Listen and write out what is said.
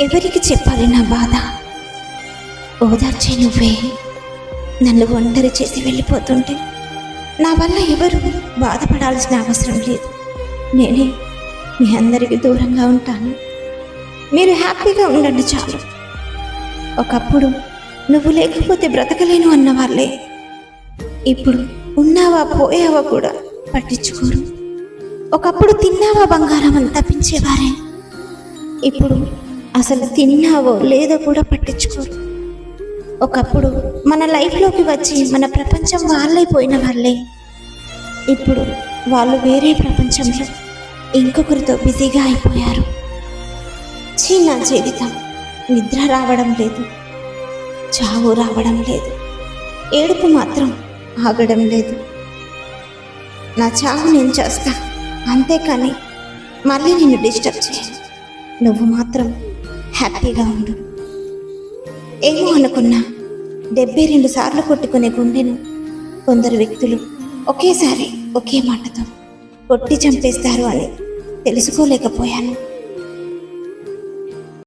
ఎవరికి చెప్పాలి నా బాధ? ఓదార్చే నువ్వే నన్ను ఒంటరి చేసి వెళ్ళిపోతుంటే నా వల్ల ఎవరు బాధపడాల్సిన అవసరం లేదు. నేనే మీ అందరికీ దూరంగా ఉంటాను. మీరు హ్యాపీగా ఉండండి చాలు. ఒకప్పుడు నువ్వు లేకపోతే బ్రతకలేను అన్న వాళ్ళే ఇప్పుడు ఉన్నావా పోయావా కూడా పట్టించుకోరు. ఒకప్పుడు తిన్నావా బంగారం అని తప్పించేవారే ఇప్పుడు అసలు తిన్నావో లేదో కూడా పట్టించుకోరు. ఒకప్పుడు మన లైఫ్లోకి వచ్చి మన ప్రపంచం వాళ్ళైపోయిన వాళ్ళే ఇప్పుడు వాళ్ళు వేరే ప్రపంచంలో ఇంకొకరితో బిజీగా అయిపోయారు. నా జీవితం నిద్ర రావడం లేదు, చావు రావడం లేదు, ఏడుపు మాత్రం ఆగడం లేదు. నా చావు నేను చేస్తా అంతేకాని మళ్ళీ నిన్ను డిస్టర్బ్ చేయను. నువ్వు మాత్రం హ్యాపీగా ఉండు. ఏమో అనుకున్నా 72 సార్లు కొట్టుకునే గుండెను కొందరు వ్యక్తులు ఒకేసారి ఒకే మాటతో కొట్టి చంపేస్తారు అని తెలుసుకోలేకపోయాను.